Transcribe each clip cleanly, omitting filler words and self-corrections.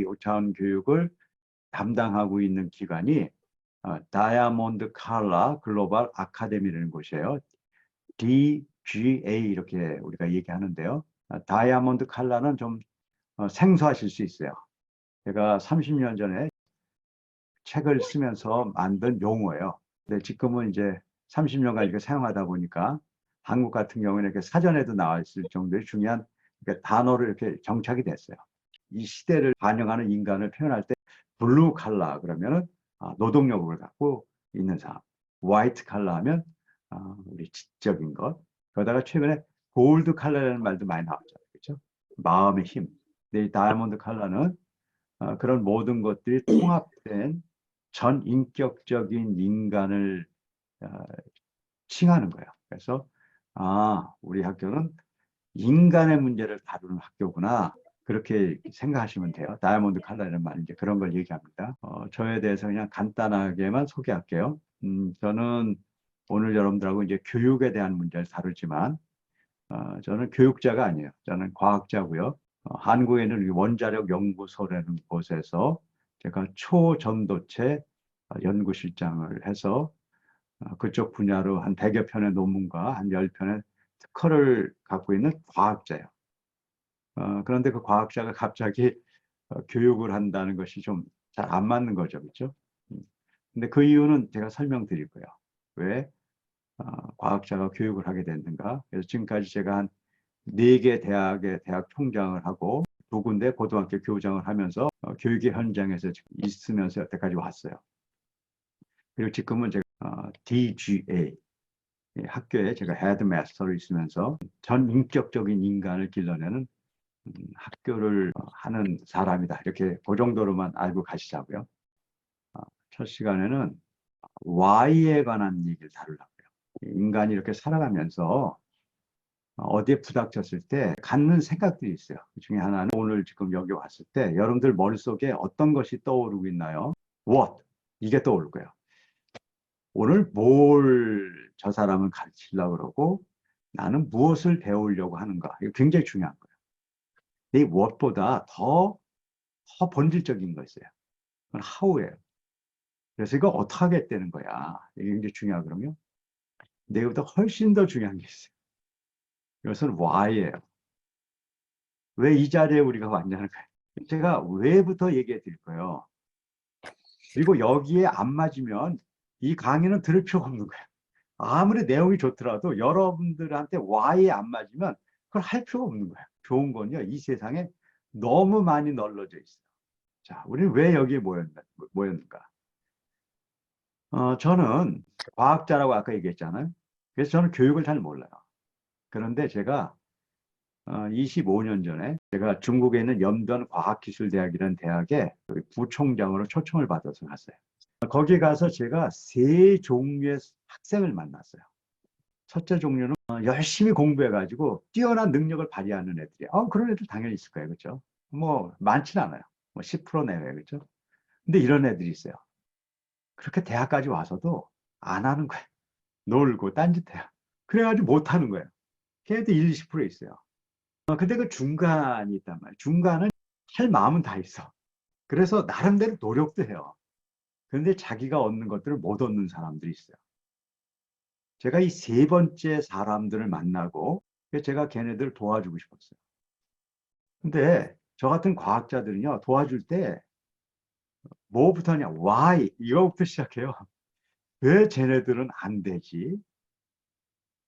5차원 교육을 담당하고 있는 기관이 다이아몬드 칼라 글로벌 아카데미라는 곳이에요. DGA 이렇게 우리가 얘기하는데요. 다이아몬드 칼라는 좀 생소하실 수 있어요. 제가 30년 전에 책을 쓰면서 만든 용어예요. 근데 지금은 이제 30년간 이렇게 사용하다 보니까 한국 같은 경우는 이렇게 사전에도 나와 있을 정도의 중요한 단어를 이렇게 정착이 됐어요. 이 시대를 반영하는 인간을 표현할 때 블루 칼라 그러면은 노동력을 갖고 있는 사람, 화이트 칼라 하면 우리 지적인 것. 그러다가 최근에 골드 칼라라는 말도 많이 나왔잖아요, 그렇죠? 마음의 힘. 근데 이 다이아몬드 칼라는 그런 모든 것들이 통합된 전 인격적인 인간을 어, 칭하는 거예요. 그래서 우리 학교는 인간의 문제를 다루는 학교구나. 그렇게 생각하시면 돼요. 다이아몬드 칼라라는 말 이제 그런 걸 얘기합니다. 저에 대해서 그냥 간단하게만 소개할게요. 저는 오늘 여러분들하고 이제 교육에 대한 문제를 다루지만 저는 교육자가 아니에요. 저는 과학자고요. 한국에는 원자력 연구소라는 곳에서 제가 초전도체 연구실장을 해서 그쪽 분야로 한 100여 편의 논문과 한 10편의 특허를 갖고 있는 과학자예요. 그런데 그 과학자가 갑자기 교육을 한다는 것이 좀 잘 안 맞는 거죠. 그렇죠? 근데 그 이유는 제가 설명드릴 거예요. 왜 과학자가 교육을 하게 됐는가. 그래서 지금까지 제가 한 4개 대학의 대학 총장을 하고 2군데 고등학교 교장을 하면서 교육의 현장에서 있으면서 여태까지 왔어요. 그리고 지금은 제가 DGA 학교에 제가 헤드마스터로 있으면서 전 인격적인 인간을 길러내는 학교를 하는 사람이다. 이렇게 그 정도로만 알고 가시자고요. 첫 시간에는 Y에 관한 얘기를 다루려고요. 인간이 이렇게 살아가면서 어디에 부닥쳤을 때 갖는 생각들이 있어요. 그 중에 하나는 오늘 지금 여기 왔을 때 여러분들 머릿속에 어떤 것이 떠오르고 있나요? What? 이게 떠오를 거예요. 오늘 뭘 저 사람은 가르치려고 그러고 나는 무엇을 배우려고 하는가. 이거 굉장히 중요한 거예요. 이 what보다 더 본질적인 거 있어요. 그건 how예요. 그래서 이거 어떻게 하겠다는 거야. 이게 굉장히 중요하거든요. 근데 이거보다 훨씬 더 중요한 게 있어요. 이것은 why예요. 왜 이 자리에 우리가 왔냐는 거예요. 제가 왜부터 얘기해 드릴 거예요. 그리고 여기에 안 맞으면 이 강의는 들을 필요가 없는 거예요. 아무리 내용이 좋더라도 여러분들한테 why에 안 맞으면 그걸 할 필요가 없는 거예요. 좋은 건요, 이 세상에 너무 많이 널려져 있어요. 자, 우리는 왜 여기에 모였는가? 저는 과학자라고 아까 얘기했잖아요. 그래서 저는 교육을 잘 몰라요. 그런데 제가 25년 전에 제가 중국에 있는 연변과학기술대학이라는 대학에 부총장으로 초청을 받아서 갔어요. 거기 가서 제가 3종류의 학생을 만났어요. 첫째 종류는 열심히 공부해가지고 뛰어난 능력을 발휘하는 애들이에요. 그런 애들 당연히 있을 거예요. 그렇죠? 뭐 많지는 않아요. 뭐 10% 내외. 그렇죠? 근데 이런 애들이 있어요. 그렇게 대학까지 와서도 안 하는 거예요. 놀고 딴짓해요. 그래가지고 못 하는 거예요. 걔네들 1, 20% 있어요. 근데 그 중간이 있단 말이에요. 중간은 할 마음은 다 있어. 그래서 나름대로 노력도 해요. 그런데 자기가 얻는 것들을 못 얻는 사람들이 있어요. 제가 이 3번째 사람들을 만나고 제가 걔네들을 도와주고 싶었어요. 근데 저 같은 과학자들은요, 도와줄 때 뭐부터 하냐, why 이거부터 시작해요. 왜 쟤네들은 안 되지?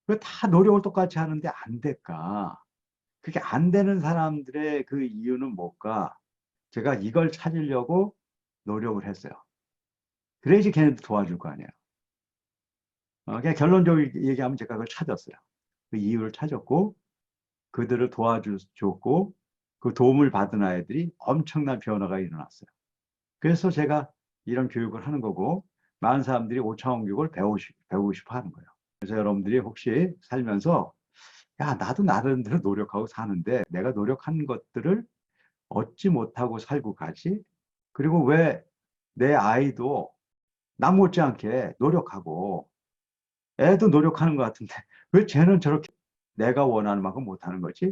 왜 다 노력을 똑같이 하는데 안 될까? 그게 안 되는 사람들의 그 이유는 뭘까? 제가 이걸 찾으려고 노력을 했어요. 그래야지 걔네들 도와줄 거 아니에요. 그냥 결론적으로 얘기하면 제가 그걸 찾았어요. 그 이유를 찾았고, 그들을 도와줬고, 그 도움을 받은 아이들이 엄청난 변화가 일어났어요. 그래서 제가 이런 교육을 하는 거고, 많은 사람들이 5차원 교육을 배우고 싶어 하는 거예요. 그래서 여러분들이 혹시 살면서, 야, 나도 나름대로 노력하고 사는데, 내가 노력한 것들을 얻지 못하고 살고 가지? 그리고 왜 내 아이도 나 못지않게 노력하고, 애도 노력하는 것 같은데, 왜 쟤는 저렇게 내가 원하는 만큼 못하는 거지?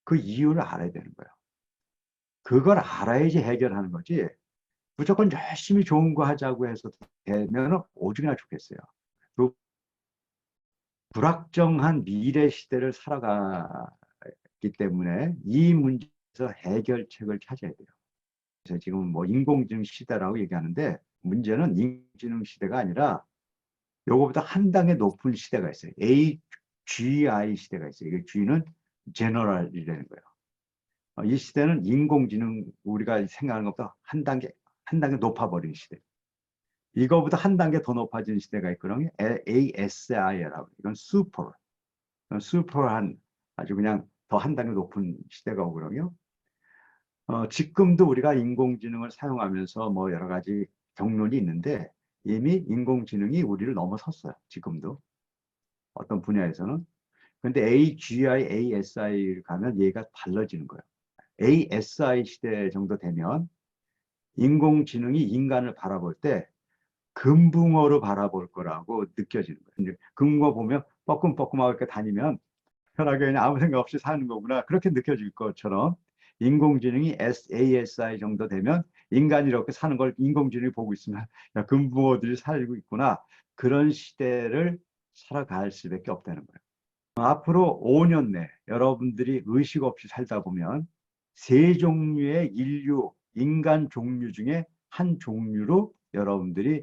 그 이유를 알아야 되는 거예요. 그걸 알아야지 해결하는 거지. 무조건 열심히 좋은 거 하자고 해서 되면 오죽이나 좋겠어요. 그 불확정한 미래 시대를 살아가기 때문에 이 문제에서 해결책을 찾아야 돼요. 그래서 지금 뭐 인공지능 시대라고 얘기하는데 문제는 인공지능 시대가 아니라 요거보다 한 단계 높은 시대가 있어요. AGI 시대가 있어요. 이게 G는 제너럴이라는 거예요. 이 시대는 인공지능 우리가 생각하는 것보다 한 단계 높아버린 시대. 이거보다 한 단계 더 높아진 시대가 있거든요. ASI라고. 이건 슈퍼한 아주 그냥 더 한 단계 높은 시대가 오거든요. 지금도 우리가 인공지능을 사용하면서 뭐 여러 가지 경론이 있는데 이미 인공지능이 우리를 넘어섰어요. 지금도 어떤 분야에서는. 근데 AGI, ASI 가면 얘가 달라지는 거예요. ASI 시대 정도 되면 인공지능이 인간을 바라볼 때 금붕어로 바라볼 거라고 느껴지는 거예요. 금붕어 보면 뻐끔뻐끔하고 이렇게 다니면 편하게 그냥 아무 생각 없이 사는 거구나. 그렇게 느껴질 것처럼 인공지능이 ASI 정도 되면 인간이 이렇게 사는 걸 인공지능이 보고 있으면 야, 금붕어들이 살고 있구나. 그런 시대를 살아갈 수밖에 없다는 거예요. 앞으로 5년 내 여러분들이 의식 없이 살다 보면 세 종류의 인간 종류 중에 한 종류로 여러분들이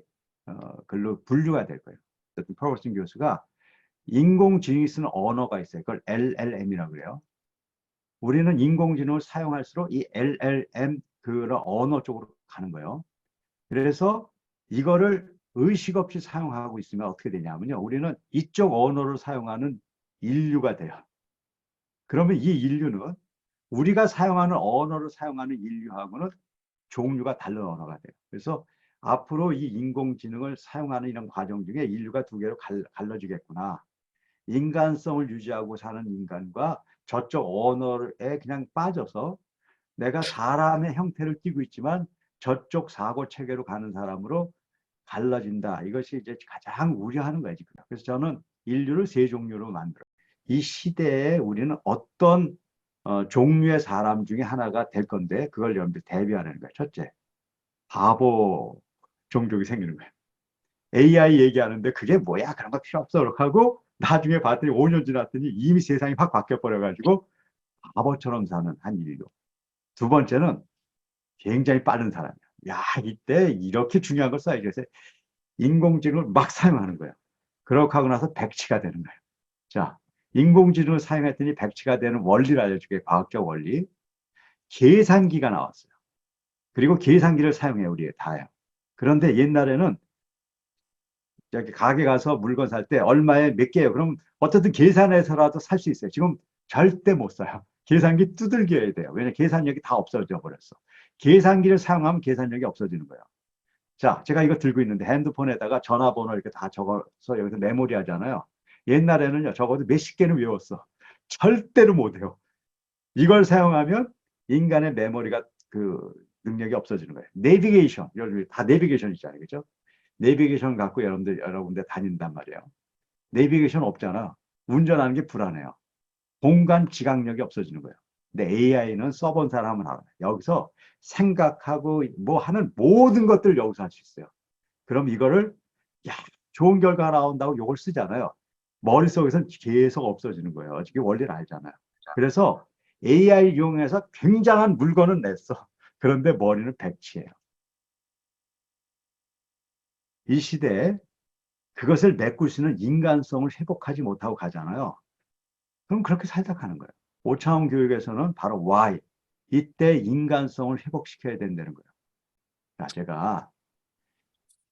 글로 분류가 될 거예요. 퍼거슨 교수가 인공지능이 쓰는 언어가 있어요. 그걸 LLM이라고 그래요. 우리는 인공지능을 사용할수록 이 LLM 그런 언어 쪽으로 가는 거예요. 그래서 이거를 의식 없이 사용하고 있으면 어떻게 되냐면요. 우리는 이쪽 언어를 사용하는 인류가 돼요. 그러면 이 인류는 우리가 사용하는 언어를 사용하는 인류하고는 종류가 다른 언어가 돼요. 그래서 앞으로 이 인공지능을 사용하는 이런 과정 중에 인류가 두 개로 갈라지겠구나. 인간성을 유지하고 사는 인간과 저쪽 언어에 그냥 빠져서 내가 사람의 형태를 띠고 있지만 저쪽 사고 체계로 가는 사람으로 갈라진다. 이것이 이제 가장 우려하는 거예요, 지금. 그래서 저는 인류를 세 종류로 만들어. 이 시대에 우리는 어떤 종류의 사람 중에 하나가 될 건데 그걸 여러분들 대비하는 거예요. 첫째, 바보 종족이 생기는 거예요. AI 얘기하는데 그게 뭐야? 그런 거 필요 없어. 그렇게 하고 나중에 봤더니 5년 지났더니 이미 세상이 확 바뀌어버려가지고 바보처럼 사는 한 인류. 두 번째는 굉장히 빠른 사람이야. 야, 이때 이렇게 중요한 걸 써야지. 그래서 인공지능을 막 사용하는 거예요. 그렇게 하고 나서 백치가 되는 거예요. 자, 인공지능을 사용했더니 백치가 되는 원리를 알려줄게요. 과학적 원리. 계산기가 나왔어요. 그리고 계산기를 사용해요. 우리 다요. 그런데 옛날에는 저기 가게 가서 물건 살 때 얼마에 몇 개예요. 그럼 어떻든 계산해서라도 살 수 있어요. 지금 절대 못 사요. 계산기 두들겨야 돼요. 왜냐면 계산력이 다 없어져 버렸어. 계산기를 사용하면 계산력이 없어지는 거예요. 자, 제가 이거 들고 있는데 핸드폰에다가 전화번호 이렇게 다 적어서 여기서 메모리 하잖아요. 옛날에는요, 적어도 몇십 개는 외웠어. 절대로 못해요. 이걸 사용하면 인간의 메모리가 그 능력이 없어지는 거예요. 내비게이션, 여러분 다 내비게이션 있잖아요. 그죠? 내비게이션 갖고 여러분들 여러 군데 다닌단 말이에요. 내비게이션 없잖아. 운전하는 게 불안해요. 공간 지각력이 없어지는 거예요. 근데 AI는 써본 사람은 알아요. 여기서 생각하고 뭐 하는 모든 것들을 여기서 할 수 있어요. 그럼 이거를 야, 좋은 결과 나온다고 이걸 쓰잖아요. 머릿속에서 계속 없어지는 거예요. 이게 원리를 알잖아요. 그래서 AI 이용해서 굉장한 물건은 냈어. 그런데 머리는 백치예요. 이 시대에 그것을 메꿀 수 있는 인간성을 회복하지 못하고 가잖아요. 그럼 그렇게 살다 가는 거예요. 5차원 교육에서는 바로 why. 이때 인간성을 회복시켜야 된다는 거예요. 자, 제가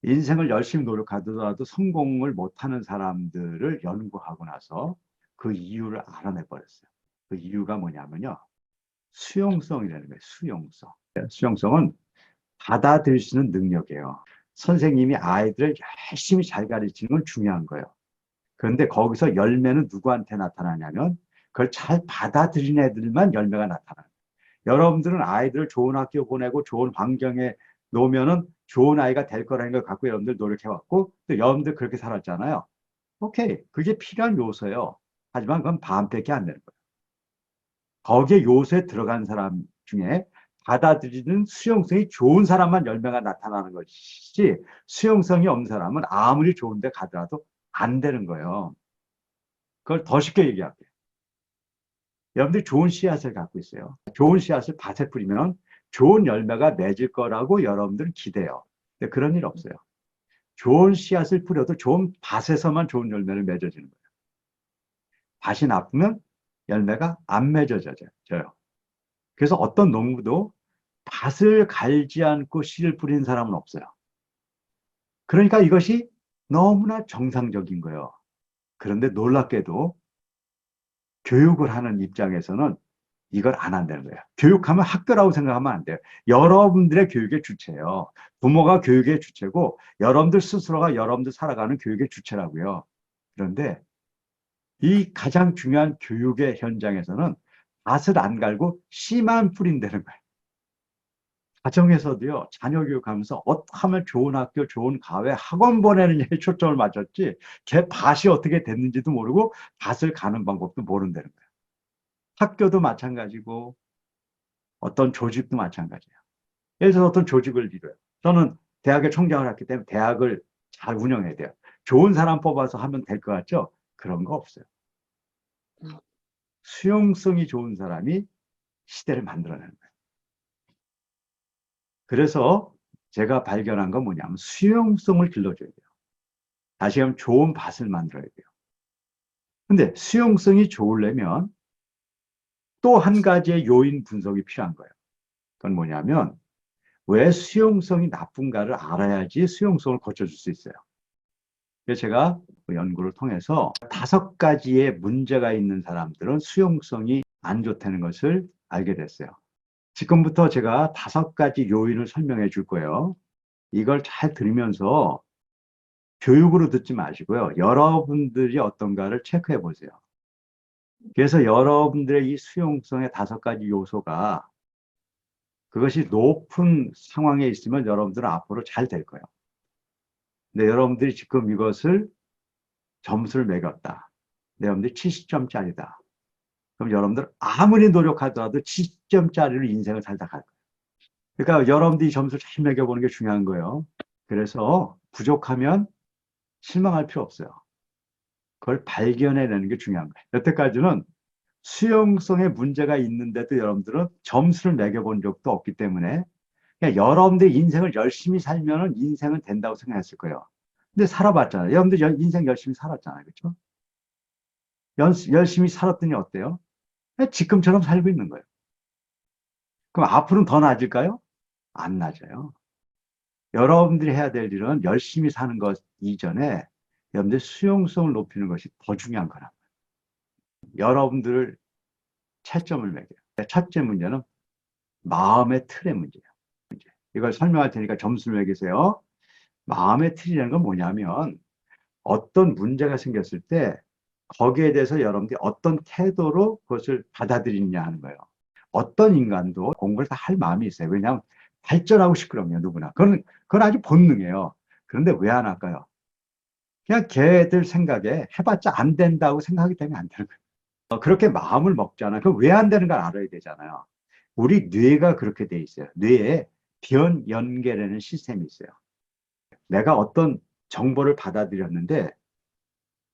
인생을 열심히 노력하더라도 성공을 못하는 사람들을 연구하고 나서 그 이유를 알아내 버렸어요. 그 이유가 뭐냐면요. 수용성이라는 거예요. 수용성. 수용성은 받아들일 수 있는 능력이에요. 선생님이 아이들을 열심히 잘 가르치는 건 중요한 거예요. 그런데 거기서 열매는 누구한테 나타나냐면 그걸 잘 받아들인 애들만 열매가 나타나요. 여러분들은 아이들을 좋은 학교 보내고 좋은 환경에 놓으면은 좋은 아이가 될 거라는 걸 갖고 여러분들 노력해왔고 또 여러분들 그렇게 살았잖아요. 오케이. 그게 필요한 요소예요. 하지만 그건 반밖에 안 되는 거예요. 거기에 요소에 들어간 사람 중에 받아들이는 수용성이 좋은 사람만 열매가 나타나는 것이지 수용성이 없는 사람은 아무리 좋은데 가더라도 안 되는 거예요. 그걸 더 쉽게 얘기할게요. 여러분들이 좋은 씨앗을 갖고 있어요. 좋은 씨앗을 밭에 뿌리면 좋은 열매가 맺을 거라고 여러분들은 기대요. 근데 그런 일 없어요. 좋은 씨앗을 뿌려도 좋은 밭에서만 좋은 열매를 맺어지는 거예요. 밭이 나쁘면 열매가 안 맺어져요. 그래서 어떤 농부도 밭을 갈지 않고 씨를 뿌리는 사람은 없어요. 그러니까 이것이 너무나 정상적인 거예요. 그런데 놀랍게도 교육을 하는 입장에서는 이걸 안 한다는 거예요. 교육하면 학교라고 생각하면 안 돼요. 여러분들의 교육의 주체예요. 부모가 교육의 주체고 여러분들 스스로가 여러분들 살아가는 교육의 주체라고요. 그런데 이 가장 중요한 교육의 현장에서는 밭을 안 갈고 씨만 뿌린다는 거예요. 가정에서도요, 자녀 교육하면서 어떻게 하면 좋은 학교, 좋은 가외, 학원 보내느냐에 초점을 맞췄지, 걔 밭이 어떻게 됐는지도 모르고 밭을 가는 방법도 모른다는 거예요. 학교도 마찬가지고, 어떤 조직도 마찬가지예요. 예를 들어서 어떤 조직을 이뤄요. 저는 대학에 총장을 했기 때문에 대학을 잘 운영해야 돼요. 좋은 사람 뽑아서 하면 될 것 같죠? 그런 거 없어요. 수용성이 좋은 사람이 시대를 만들어내는 거예요. 그래서 제가 발견한 건 뭐냐면 수용성을 길러줘야 돼요. 다시 하면 좋은 밭을 만들어야 돼요. 근데 수용성이 좋으려면 또 한 가지의 요인 분석이 필요한 거예요. 그건 뭐냐면 왜 수용성이 나쁜가를 알아야지 수용성을 고쳐줄 수 있어요. 그래서 제가 그 연구를 통해서 5가지의 문제가 있는 사람들은 수용성이 안 좋다는 것을 알게 됐어요. 지금부터 제가 5가지 요인을 설명해 줄 거예요. 이걸 잘 들으면서 교육으로 듣지 마시고요. 여러분들이 어떤가를 체크해 보세요. 그래서 여러분들의 이 수용성의 5가지 요소가 그것이 높은 상황에 있으면 여러분들은 앞으로 잘 될 거예요. 근데 여러분들이 지금 이것을 점수를 매겼다. 여러분들이 70점짜리다. 그럼 여러분들 아무리 노력하더라도 70점짜리로 인생을 살다 갈 거예요. 그러니까 여러분들이 점수를 잘 매겨보는 게 중요한 거예요. 그래서 부족하면 실망할 필요 없어요. 그걸 발견해내는 게 중요한 거예요. 여태까지는 수용성에 문제가 있는데도 여러분들은 점수를 매겨본 적도 없기 때문에 그냥 여러분들의 인생을 열심히 살면 인생은 된다고 생각했을 거예요. 근데 살아봤잖아요. 여러분들 인생 열심히 살았잖아요. 그렇죠? 열심히 살았더니 어때요? 지금처럼 살고 있는 거예요. 그럼 앞으로는 더 나아질까요? 안 나아져요. 여러분들이 해야 될 일은 열심히 사는 것 이전에 여러분들의 수용성을 높이는 것이 더 중요한 거라고요. 여러분들을 채점을 매겨요. 첫째 문제는 마음의 틀의 문제예요. 이걸 설명할 테니까 점수를 매기세요. 마음의 틀이라는 건 뭐냐면 어떤 문제가 생겼을 때 거기에 대해서 여러분들이 어떤 태도로 그것을 받아들이느냐 하는 거예요. 어떤 인간도 공부를 다 할 마음이 있어요. 왜냐하면 발전하고 싶거든요, 누구나. 그건 아주 본능이에요. 그런데 왜 안 할까요? 그냥 걔들 생각에 해봤자 안 된다고 생각하기 때문에 안 되는 거예요. 그렇게 마음을 먹잖아요. 그럼 왜 안 되는 걸 알아야 되잖아요. 우리 뇌가 그렇게 돼 있어요. 뇌에 변 연계라는 시스템이 있어요. 내가 어떤 정보를 받아들였는데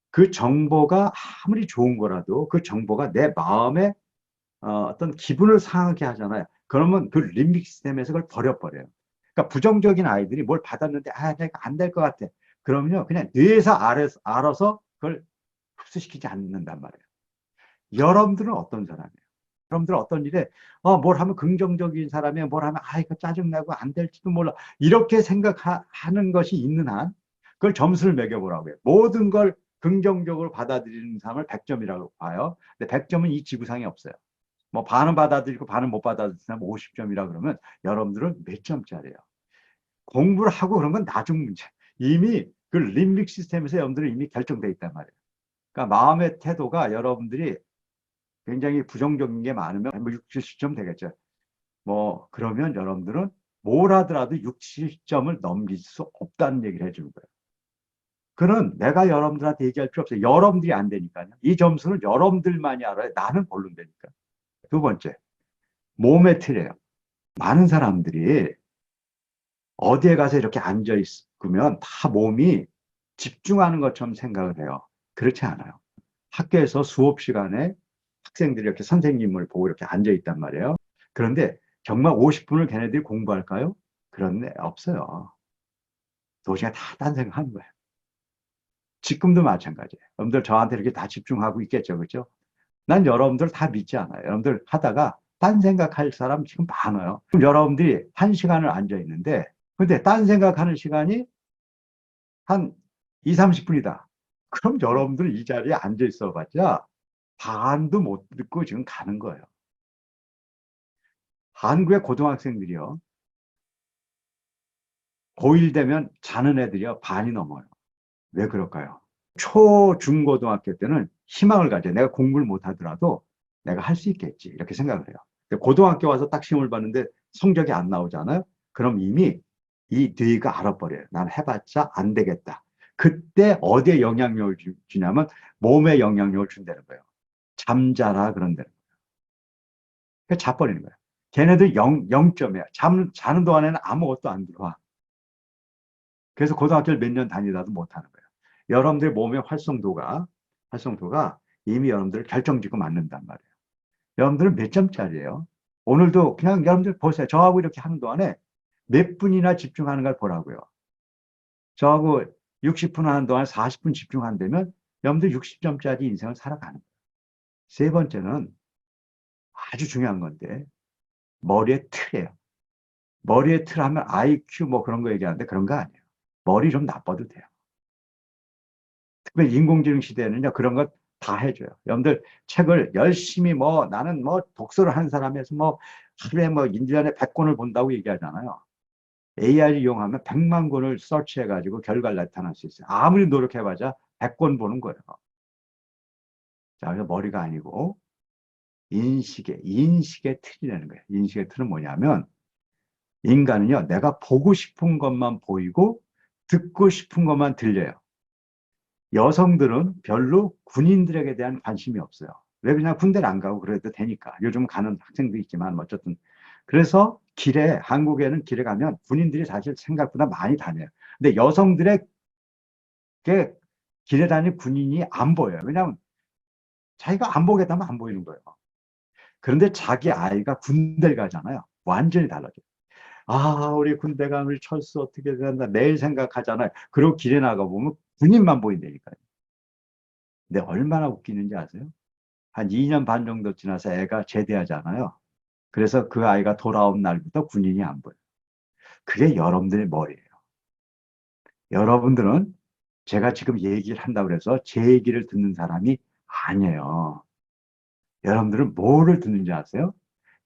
그 정보가 아무리 좋은 거라도 그 정보가 내 마음에 어떤 기분을 상하게 하잖아요. 그러면 그 림빅 시스템에서 그걸 버려버려요. 그러니까 부정적인 아이들이 뭘 받았는데 내가 안 될 것 같아. 그러면요 그냥 뇌에서 알아서 그걸 흡수시키지 않는단 말이에요. 여러분들은 어떤 사람이에요? 여러분들은 어떤 일에 뭘 하면 긍정적인 사람이에요. 뭘 하면 이거 짜증나고 안 될지도 몰라. 이렇게 생각하는 것이 있는 한 그걸 점수를 매겨보라고 해요. 모든 걸 긍정적으로 받아들이는 사람을 100점이라고 봐요. 근데 100점은 이 지구상에 없어요. 뭐 반은 받아들이고 반은 못 받아들이는 사람 50점이라 그러면 여러분들은 몇 점짜리예요? 공부를 하고 그런 건 나중 문제. 이미 그 림빅 시스템에서 여러분들은 이미 결정돼 있단 말이에요. 그러니까 마음의 태도가 여러분들이 굉장히 부정적인 게 많으면 뭐 60, 70점 되겠죠. 뭐 그러면 여러분들은 뭘 하더라도 60, 70점을 넘길 수 없다는 얘기를 해주는 거예요. 그는 내가 여러분들한테 얘기할 필요 없어요. 여러분들이 안 되니까요. 이 점수는 여러분들만이 알아요. 나는 모른다니까. 두 번째, 몸의 틀이에요. 많은 사람들이 어디에 가서 이렇게 앉아 있으면 다 몸이 집중하는 것처럼 생각을 해요. 그렇지 않아요. 학교에서 수업 시간에 학생들이 이렇게 선생님을 보고 이렇게 앉아 있단 말이에요. 그런데 정말 50분을 걔네들이 공부할까요? 그런 애 없어요. 도시가 다 딴 생각하는 거예요. 지금도 마찬가지예요. 여러분들 저한테 이렇게 다 집중하고 있겠죠, 그죠? 난 여러분들 다 믿지 않아요. 여러분들 하다가 딴 생각할 사람 지금 많아요. 그럼 여러분들이 한 시간을 앉아 있는데, 근데 딴 생각하는 시간이 한 2, 30분이다. 그럼 여러분들 이 자리에 앉아 있어 봤자 반도 못 듣고 지금 가는 거예요. 한국의 고등학생들이요. 고1 되면 자는 애들이요. 반이 넘어요. 왜 그럴까요? 초, 중, 고등학교 때는 희망을 가져. 내가 공부를 못 하더라도 내가 할 수 있겠지. 이렇게 생각을 해요. 근데 고등학교 와서 딱 시험을 봤는데 성적이 안 나오잖아요. 그럼 이미 이 뇌가 알아버려요. 난 해봤자 안 되겠다. 그때 어디에 영향력을 주냐면 몸에 영향력을 준다는 거예요. 잠자라 그런다는 거예요. 그러니까 자버리는 거예요. 걔네들 0점이야. 자는 동안에는 아무것도 안 들어와. 그래서 고등학교를 몇 년 다니다도 못하는 거예요. 여러분들 몸의 활성도가 이미 여러분들 결정짓고 맞는단 말이에요. 여러분들은 몇 점짜리예요? 오늘도 그냥 여러분들 보세요. 저하고 이렇게 하는 동안에 몇 분이나 집중하는 걸 보라고요. 저하고 60분 하는 동안 40분 집중한다면 여러분들 60점짜리 인생을 살아가는 거예요. 세 번째는 아주 중요한 건데 머리의 틀이에요. 머리의 틀 하면 IQ 뭐 그런 거 얘기하는데 그런 거 아니에요. 머리 좀 나빠도 돼요. 특별히 인공지능 시대에는요, 그런 것 다 해줘요. 여러분들 책을 열심히 뭐 나는 뭐 독서를 하는 사람에서 뭐 하루에 뭐 1년에 100권을 본다고 얘기하잖아요. AI를 이용하면 100만 권을 서치해가지고 결과를 나타날 수 있어요. 아무리 노력해봐자 100권 보는 거예요. 자, 그래서 머리가 아니고 인식의 틀이라는 거예요. 인식의 틀은 뭐냐면 인간은요, 내가 보고 싶은 것만 보이고 듣고 싶은 것만 들려요. 여성들은 별로 군인들에게 대한 관심이 없어요. 왜 그냥 군대를 안 가고 그래도 되니까. 요즘 가는 학생도 있지만 뭐 어쨌든. 그래서 한국에는 길에 가면 군인들이 사실 생각보다 많이 다녀요. 근데 여성들에게 길에 다니는 군인이 안 보여요. 왜냐하면 자기가 안 보겠다면 안 보이는 거예요. 그런데 자기 아이가 군대를 가잖아요. 완전히 달라져요. 아, 우리 군대 가면 우리 철수 어떻게 된다. 매일 생각하잖아요. 그리고 길에 나가보면 군인만 보인다니까요. 근데 얼마나 웃기는지 아세요? 한 2년 반 정도 지나서 애가 제대하잖아요. 그래서 그 아이가 돌아온 날부터 군인이 안 보여요. 그게 여러분들의 머리예요. 여러분들은 제가 지금 얘기를 한다고 해서 제 얘기를 듣는 사람이 아니에요. 여러분들은 뭐를 듣는지 아세요?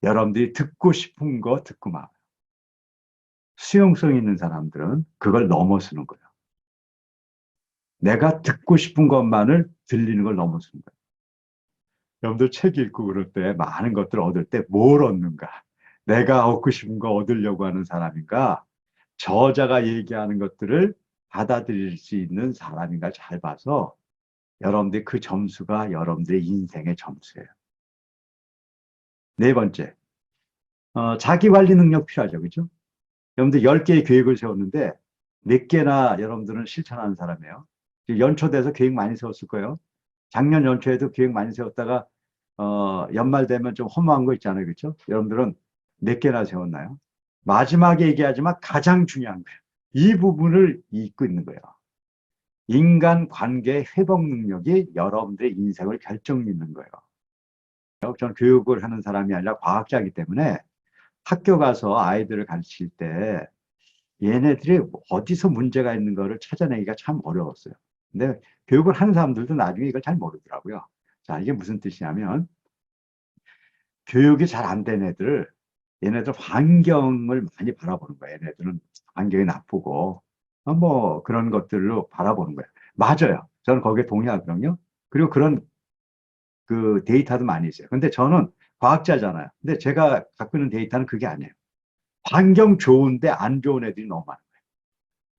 여러분들이 듣고 싶은 거 듣고 막. 수용성 있는 사람들은 그걸 넘어서는 거예요. 내가 듣고 싶은 것만을 들리는 걸 넘어서는 거예요. 여러분들 책 읽고 그럴 때 많은 것들을 얻을 때 뭘 얻는가? 내가 얻고 싶은 거 얻으려고 하는 사람인가? 저자가 얘기하는 것들을 받아들일 수 있는 사람인가 잘 봐서 여러분들이 그 점수가 여러분들의 인생의 점수예요. 네 번째, 자기 관리 능력 필요하죠. 그죠? 여러분들 10개의 계획을 세웠는데 몇 개나 여러분들은 실천하는 사람이에요. 연초돼서 계획 많이 세웠을 거예요. 작년 연초에도 계획 많이 세웠다가 연말 되면 좀 허무한 거 있잖아요. 그렇죠? 여러분들은 몇 개나 세웠나요? 마지막에 얘기하지만 가장 중요한 거예요. 이 부분을 잊고 있는 거예요. 인간 관계 회복 능력이 여러분들의 인생을 결정짓는 거예요. 저는 교육을 하는 사람이 아니라 과학자이기 때문에 학교 가서 아이들을 가르칠 때 얘네들이 어디서 문제가 있는 거를 찾아내기가 참 어려웠어요. 근데 교육을 하는 사람들도 나중에 이걸 잘 모르더라고요. 자, 이게 무슨 뜻이냐면 교육이 잘 안 된 애들, 얘네들 환경을 많이 바라보는 거예요. 얘네들은 환경이 나쁘고, 뭐 그런 것들로 바라보는 거예요. 맞아요. 저는 거기에 동의하거든요. 그리고 그런 그 데이터도 많이 있어요. 근데 저는 과학자잖아요. 근데 제가 갖고 있는 데이터는 그게 아니에요. 환경 좋은데 안 좋은 애들이 너무 많아요.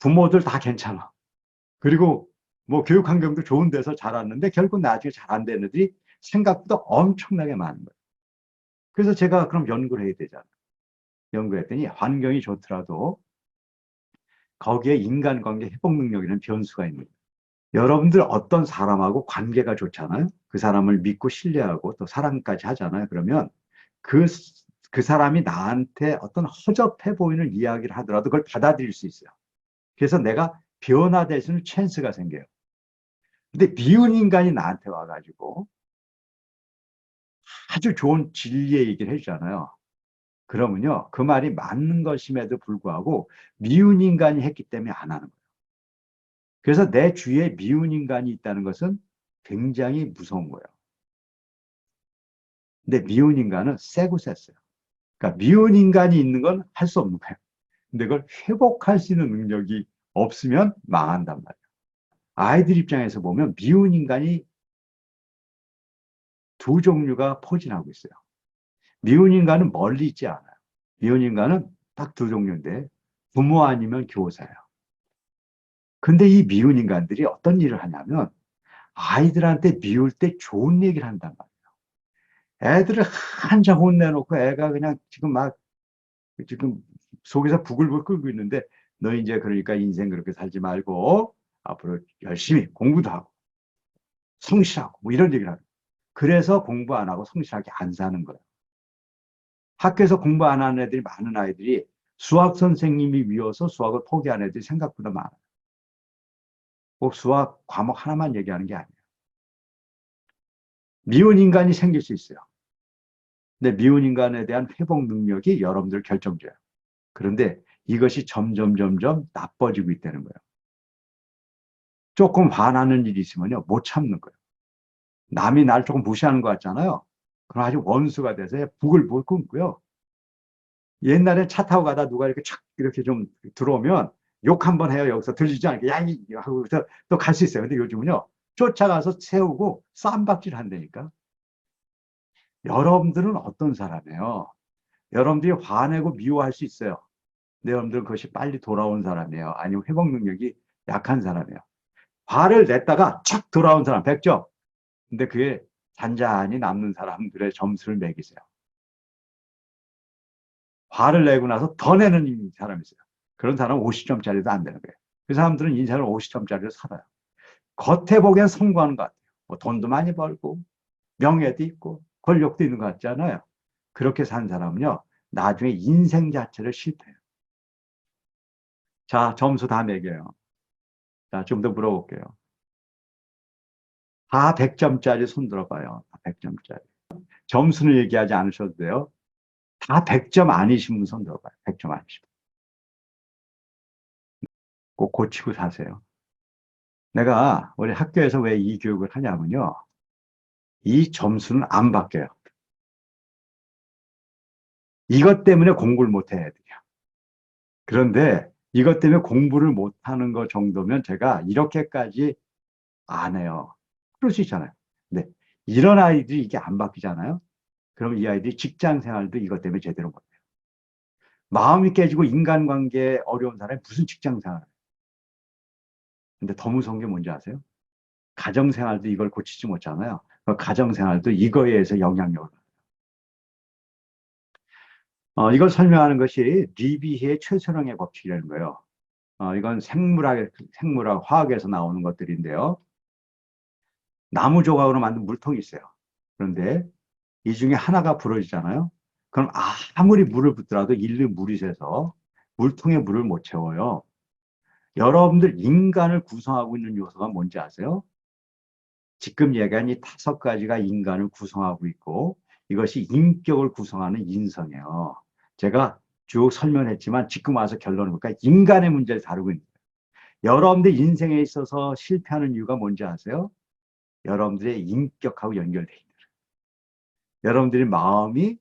부모들 다 괜찮아. 그리고 뭐 교육 환경도 좋은 데서 자랐는데 결국 나중에 잘 안 되는 애들이 생각보다 엄청나게 많은 거예요. 그래서 제가 그럼 연구를 해야 되잖아요. 연구했더니 환경이 좋더라도 거기에 인간관계 회복 능력이라는 변수가 있는 거예요. 여러분들 어떤 사람하고 관계가 좋잖아요. 그 사람을 믿고 신뢰하고 또 사랑까지 하잖아요. 그러면 그, 그 사람이 나한테 어떤 허접해 보이는 이야기를 하더라도 그걸 받아들일 수 있어요. 그래서 내가 변화될 수 있는 찬스가 생겨요. 근데 미운 인간이 나한테 와가지고 아주 좋은 진리의 얘기를 해주잖아요. 그러면요, 그 말이 맞는 것임에도 불구하고 미운 인간이 했기 때문에 안 하는 거예요. 그래서 내 주위에 미운 인간이 있다는 것은 굉장히 무서운 거예요. 근데 미운 인간은 세고 셌어요. 그러니까 미운 인간이 있는 건 할 수 없는 거예요. 근데 그걸 회복할 수 있는 능력이 없으면 망한단 말이에요. 아이들 입장에서 보면 미운 인간이 두 종류가 포진하고 있어요. 미운 인간은 멀리 있지 않아요. 미운 인간은 딱 두 종류인데 부모 아니면 교사예요. 근데 이 미운 인간들이 어떤 일을 하냐면 아이들한테 미울 때 좋은 얘기를 한단 말이에요. 애들을 한참 혼내놓고 애가 그냥 지금 속에서 부글부글 끓고 있는데 너 이제 그러니까 인생 그렇게 살지 말고 앞으로 열심히 공부도 하고 성실하고 뭐 이런 얘기를 하고 그래서 공부 안 하고 성실하게 안 사는 거예요. 학교에서 공부 안 하는 애들이 많은 아이들이 수학 선생님이 미워서 수학을 포기한 애들이 생각보다 많아요. 꼭 수학 과목 하나만 얘기하는 게 아니에요. 미운 인간이 생길 수 있어요. 근데 미운 인간에 대한 회복 능력이 여러분들 결정줘요. 그런데 이것이 점점 나빠지고 있다는 거예요. 조금 화나는 일이 있으면요, 못 참는 거예요. 남이 날 조금 무시하는 것 같잖아요. 그럼 아주 원수가 돼서 부글부글 끓고요. 옛날에 차 타고 가다 누가 이렇게 촥 이렇게 좀 들어오면 욕 한번 해요. 여기서 들리지 않게 야, 이 하고 또 갈 수 있어요. 근데 요즘은요, 쫓아가서 세우고 쌈박질 한다니까. 여러분들은 어떤 사람이에요? 여러분들이 화내고 미워할 수 있어요. 근데 여러분들은 그것이 빨리 돌아온 사람이에요. 아니면 회복 능력이 약한 사람이에요. 화를 냈다가 착 돌아온 사람 100점. 근데 그게 잔잔히 남는 사람들의 점수를 매기세요. 화를 내고 나서 더 내는 사람이 있어요. 그런 사람은 50점짜리도 안 되는 거예요. 그 사람들은 인생을 50점짜리로 살아요. 겉에 보기엔 성공하는 것 같아요. 뭐 돈도 많이 벌고 명예도 있고 권력도 있는 것 같지 않아요? 그렇게 산 사람은요, 나중에 인생 자체를 실패해요. 자, 점수 다 매겨요. 자, 좀 더 물어볼게요. 다 100점짜리 손 들어봐요. 다 100점짜리. 점수는 얘기하지 않으셔도 돼요. 다 100점 아니신 분 손 들어봐요. 100점 아니신 분. 꼭 고치고 사세요. 내가 우리 학교에서 왜 이 교육을 하냐면요. 이 점수는 안 바뀌어요. 이것 때문에 공부를 못 해야 돼요. 그런데 이것 때문에 공부를 못 하는 것 정도면 제가 이렇게까지 안 해요. 그럴 수 있잖아요. 근데 이런 아이들이 이게 안 바뀌잖아요. 그럼 이 아이들이 직장 생활도 이것 때문에 제대로 못 해요. 마음이 깨지고 인간관계에 어려운 사람이 무슨 직장 생활을 해요. 근데 더 무서운 게 뭔지 아세요? 가정생활도 이걸 고치지 못하잖아요. 그 가정생활도 이거에 의해서 영향력을 받아요. 이걸 설명하는 것이 리비히의 최선왕의 법칙이라는 거예요. 이건 생물학, 화학에서 나오는 것들인데요. 나무 조각으로 만든 물통이 있어요. 그런데 이 중에 하나가 부러지잖아요. 그럼 아무리 물을 붓더라도 일로 물이 새서 물통에 물을 못 채워요. 여러분들 인간을 구성하고 있는 요소가 뭔지 아세요? 지금 얘기한 이 5가지가 인간을 구성하고 있고 이것이 인격을 구성하는 인성이에요. 제가 쭉 설명했지만 지금 와서 결론을 볼까 인간의 문제를 다루고 있는 거예요. 여러분들 인생에 있어서 실패하는 이유가 뭔지 아세요? 여러분들의 인격하고 연결돼 있는 거예요. 여러분들의 마음이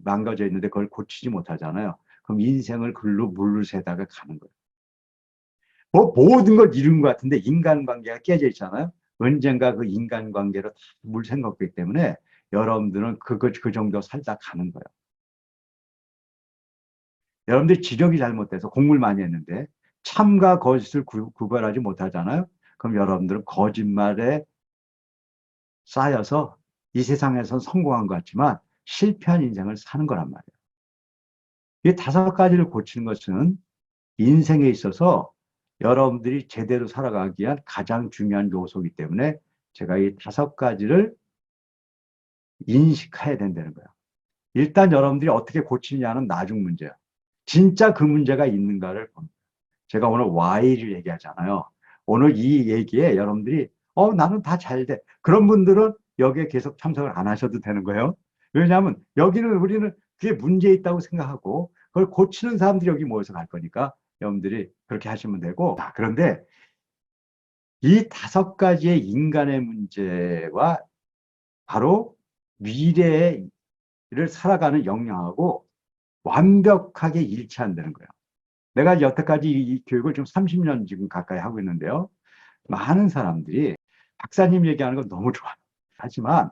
망가져 있는데 그걸 고치지 못하잖아요. 그럼 인생을 글로 물을 새다가 가는 거예요. 뭐 모든 걸 이룬 것 같은데 인간관계가 깨져 있잖아요. 언젠가 그 인간관계로 물 생겼기 때문에 여러분들은 그 정도 살다 가는 거예요. 여러분들 지력이 잘못돼서 공부를 많이 했는데 참과 거짓을 구별하지 못하잖아요. 그럼 여러분들은 거짓말에 쌓여서 이 세상에서 성공한 것 같지만 실패한 인생을 사는 거란 말이에요. 이 5가지를 고치는 것은 인생에 있어서 여러분들이 제대로 살아가기 위한 가장 중요한 요소이기 때문에 제가 이 5가지를 인식해야 된다는 거예요. 일단 여러분들이 어떻게 고치느냐는 나중 문제야. 진짜 그 문제가 있는가를 봅니다. 제가 오늘 Y를 얘기하잖아요. 오늘 이 얘기에 여러분들이 나는 다 잘 돼. 그런 분들은 여기에 계속 참석을 안 하셔도 되는 거예요. 왜냐하면 여기는 우리는 그게 문제 있다고 생각하고 그걸 고치는 사람들이 여기 모여서 갈 거니까 여러분들이 그렇게 하시면 되고. 그런데 이 5가지의 인간의 문제와 바로 미래를 살아가는 역량하고 완벽하게 일치한다는 거예요. 내가 여태까지 이 교육을 좀 30년 지금 가까이 하고 있는데요. 많은 사람들이 박사님 얘기하는 건 너무 좋아요. 하지만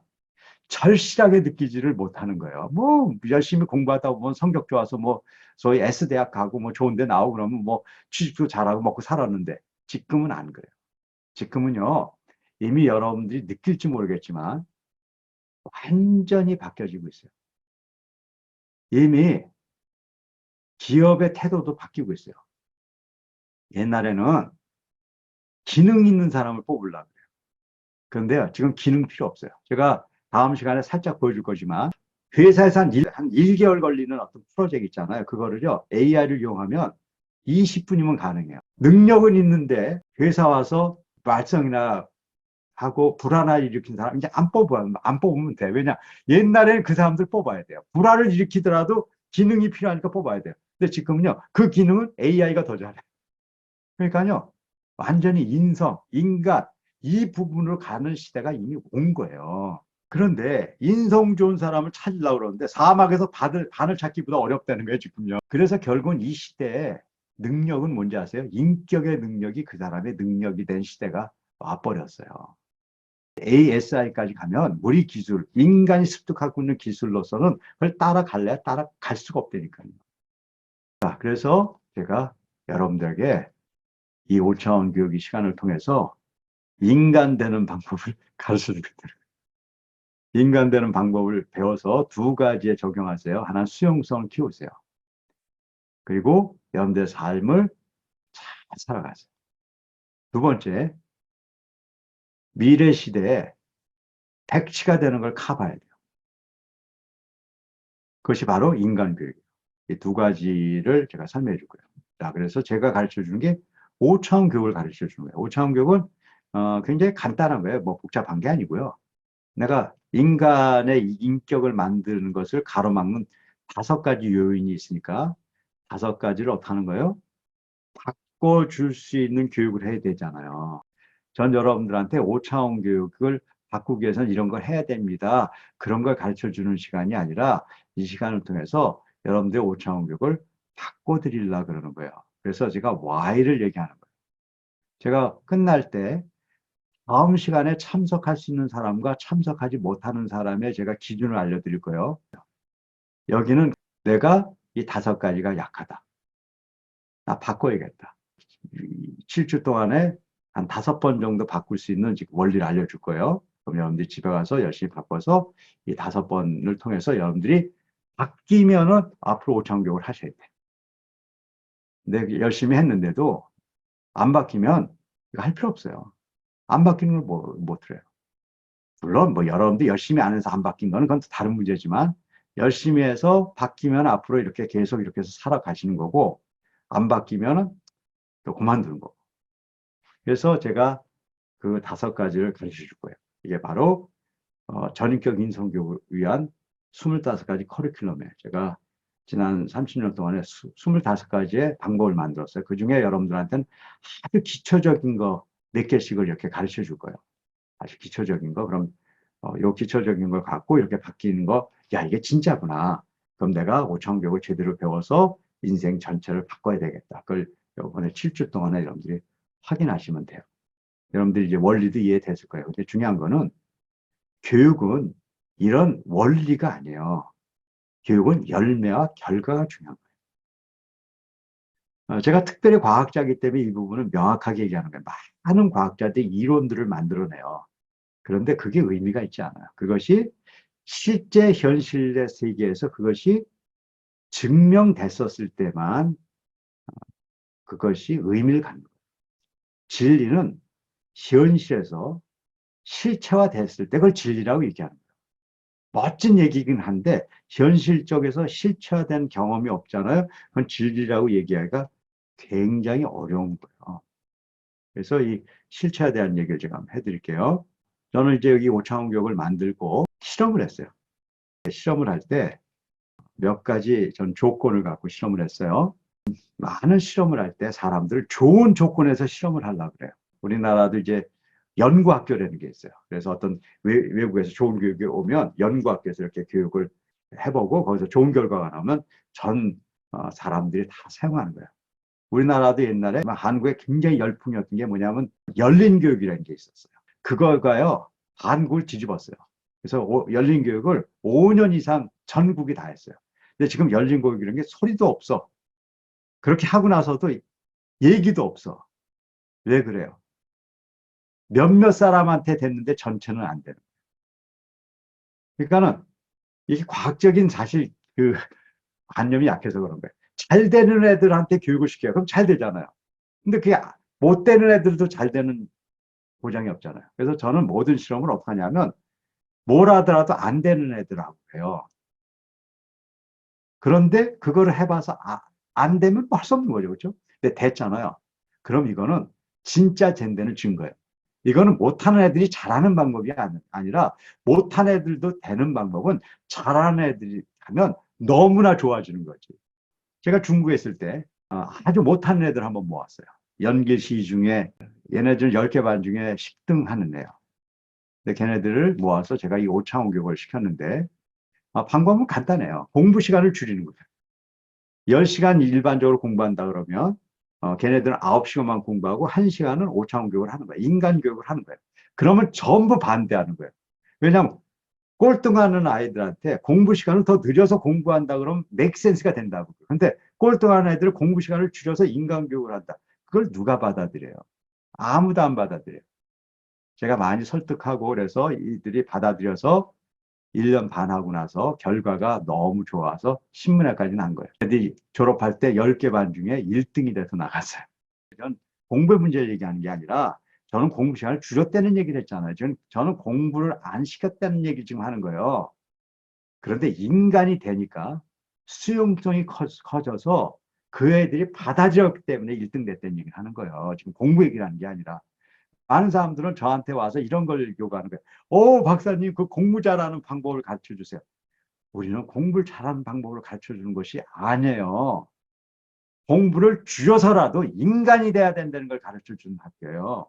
절실하게 느끼지를 못하는 거예요. 뭐 열심히 공부하다 보면 성적 좋아서 뭐 소위 S대학 가고 뭐 좋은 데 나오고 그러면 뭐 취직도 잘하고 먹고 살았는데 지금은 안 그래요. 지금은요. 이미 여러분들이 느낄지 모르겠지만 완전히 바뀌어지고 있어요. 이미 기업의 태도도 바뀌고 있어요. 옛날에는 기능 있는 사람을 뽑으려고 그래요. 그런데요, 지금 기능 필요 없어요. 제가 다음 시간에 살짝 보여줄 거지만 회사에서 한 1개월 걸리는 어떤 프로젝트 있잖아요. 그거를요, AI를 이용하면 20분이면 가능해요. 능력은 있는데 회사 와서 말썽이나 하고 불안을 일으킨 사람 이제 안 뽑으면 돼. 왜냐? 옛날에는 그 사람들 뽑아야 돼요. 불안을 일으키더라도 기능이 필요하니까 뽑아야 돼요. 근데 지금은요, 그 기능은 AI가 더 잘해. 그러니까요, 완전히 인간, 이 부분으로 가는 시대가 이미 온 거예요. 그런데 인성 좋은 사람을 찾으려고 그러는데 사막에서 반을 찾기보다 어렵다는 거예요, 지금요. 그래서 결국은 이 시대에 능력은 뭔지 아세요? 인격의 능력이 그 사람의 능력이 된 시대가 와버렸어요. ASI까지 가면 우리 기술, 인간이 습득하고 있는 기술로서는 그걸 따라갈래야 따라갈 수가 없다니까요. 자, 그래서 제가 여러분들에게 이 5차원 교육의 시간을 통해서 인간 되는 방법을 가르쳐 주거든요. 인간 되는 방법을 배워서 2가지에 적용하세요. 하나는 수용성을 키우세요. 그리고 여러분들의 삶을 잘 살아가세요. 2번째, 미래 시대에 백치가 되는 걸 커봐야 돼요. 그것이 바로 인간 교육이에요. 이 2가지를 제가 설명해 줄 거예요. 자, 그래서 제가 가르쳐 주는 게 5차원 교육을 가르쳐 주는 거예요. 5차원 교육은 굉장히 간단한 거예요. 뭐 복잡한 게 아니고요. 내가 인간의 인격을 만드는 것을 가로막는 5가지 요인이 있으니까 5가지를 어떻게 하는 거예요? 바꿔줄 수 있는 교육을 해야 되잖아요. 전 여러분들한테 5차원 교육을 바꾸기 위해서는 이런 걸 해야 됩니다. 그런 걸 가르쳐 주는 시간이 아니라 이 시간을 통해서 여러분들의 5차원 교육을 바꿔드리려고 그러는 거예요. 그래서 제가 Y를 얘기하는 거예요. 제가 끝날 때 다음 시간에 참석할 수 있는 사람과 참석하지 못하는 사람의 제가 기준을 알려드릴 거예요. 여기는 내가 이 5가지가 약하다. 나 바꿔야겠다. 7주 동안에 한 5번 정도 바꿀 수 있는 원리를 알려줄 거예요. 그럼 여러분들이 집에 가서 열심히 바꿔서 이 5번을 통해서 여러분들이 바뀌면은 앞으로 5차원 교육을 하셔야 돼. 근데 열심히 했는데도 안 바뀌면 이거 할 필요 없어요. 안 바뀌는 걸 못 들어요. 물론 뭐 여러분들 열심히 안 해서 안 바뀐 거는 그건 다른 문제지만 열심히 해서 바뀌면 앞으로 이렇게 계속 이렇게 해서 살아가시는 거고 안 바뀌면은 또 그만두는 거고. 그래서 제가 그 5가지를 가르쳐 줄 거예요. 이게 바로 전인격 인성교육을 위한 25가지 커리큘럼에 제가 지난 30년 동안에 25가지의 방법을 만들었어요. 그 중에 여러분들한테는 아주 기초적인 거 몇 개씩을 이렇게 가르쳐 줄 거예요. 아주 기초적인 거. 그럼 요 기초적인 걸 갖고 이렇게 바뀌는 거, 야, 이게 진짜구나. 그럼 내가 5차원 교육을 제대로 배워서 인생 전체를 바꿔야 되겠다. 그걸 이번에 7주 동안에 여러분들이 확인하시면 돼요. 여러분들이 이제 원리도 이해됐을 거예요. 근데 중요한 거는 교육은 이런 원리가 아니에요. 교육은 열매와 결과가 중요한 거예요. 제가 특별히 과학자이기 때문에 이 부분은 명확하게 얘기하는 거예요. 많은 과학자들이 이론들을 만들어내요. 그런데 그게 의미가 있지 않아요. 그것이 실제 현실의 세계에서 그것이 증명됐었을 때만 그것이 의미를 갖는 거예요. 진리는 현실에서 실체화됐을 때 그걸 진리라고 얘기하는 거예요. 멋진 얘기긴 한데 현실적에서 실체화된 경험이 없잖아요. 그건 진리라고 얘기하기가 굉장히 어려운 거예요. 그래서 이 실체화에 대한 얘기를 제가 한번 해드릴게요. 저는 이제 여기 오차원 교육을 만들고 실험을 했어요. 실험을 할 때 몇 가지 전 조건을 갖고 실험을 했어요. 많은 실험을 할 때 사람들을 좋은 조건에서 실험을 하려고 그래요. 우리나라도 이제 연구학교라는 게 있어요. 그래서 어떤 외국에서 좋은 교육이 오면 연구학교에서 이렇게 교육을 해보고 거기서 좋은 결과가 나오면 전 사람들이 다 사용하는 거예요. 우리나라도 옛날에 한국에 굉장히 열풍이었던 게 뭐냐면 열린 교육이라는 게 있었어요. 그거가요 한국을 뒤집었어요. 그래서 열린 교육을 5년 이상 전국이 다 했어요. 근데 지금 열린 교육이라는 게 소리도 없어. 그렇게 하고 나서도 얘기도 없어. 왜 그래요? 몇몇 사람한테 됐는데 전체는 안 되는. 그러니까는 이게 과학적인 사실 그 관념이 약해서 그런 거예요. 잘 되는 애들한테 교육을 시켜요. 그럼 잘 되잖아요. 근데 그게 못 되는 애들도 잘 되는 보장이 없잖아요. 그래서 저는 모든 실험을 어떻게 하냐면 뭘 하더라도 안 되는 애들하고 해요. 그런데 그거를 해봐서 안 되면 할 수 없는 거죠. 그렇죠? 근데 됐잖아요. 그럼 이거는 진짜 젠데는 증거예요. 이거는 못하는 애들이 잘하는 방법이 아니라 못하는 애들도 되는 방법은 잘하는 애들이 하면 너무나 좋아지는 거지. 제가 중국에 있을 때 아주 못하는 애들 한번 모았어요. 연길시 중에 얘네들 10개 반 중에 10등 하는 애요. 근데 걔네들을 모아서 제가 이 오차원 교육을 시켰는데 방법은 간단해요. 공부 시간을 줄이는 거예요. 10시간 일반적으로 공부한다 그러면 걔네들은 9시간만 공부하고 1시간은 오차원 교육을 하는 거예요. 인간 교육을 하는 거예요. 그러면 전부 반대하는 거예요. 왜냐하면 꼴등하는 아이들한테 공부 시간을 더 늘려서 공부한다 그러면 맥센스가 된다고. 근데 꼴등하는 애들은 공부 시간을 줄여서 인간 교육을 한다. 그걸 누가 받아들여요? 아무도 안 받아들여요. 제가 많이 설득하고 그래서 이들이 받아들여서 1년 반 하고 나서 결과가 너무 좋아서 신문에까지 난 거예요. 애들이 졸업할 때 10개 반 중에 1등이 돼서 나갔어요. 전 공부 문제를 얘기하는 게 아니라 저는 공부 시간을 줄였다는 얘기를 했잖아요. 저는 공부를 안 시켰다는 얘기 지금 하는 거예요. 그런데 인간이 되니까 수용성이 커져서 그 애들이 받아들였기 때문에 1등 됐다는 얘기를 하는 거예요. 지금 공부 얘기를 하는 게 아니라. 많은 사람들은 저한테 와서 이런 걸 요구하는 거예요. 오, 박사님, 그 공부 잘하는 방법을 가르쳐 주세요. 우리는 공부를 잘하는 방법을 가르쳐 주는 것이 아니에요. 공부를 줄여서라도 인간이 돼야 된다는 걸 가르쳐 주는 학교예요.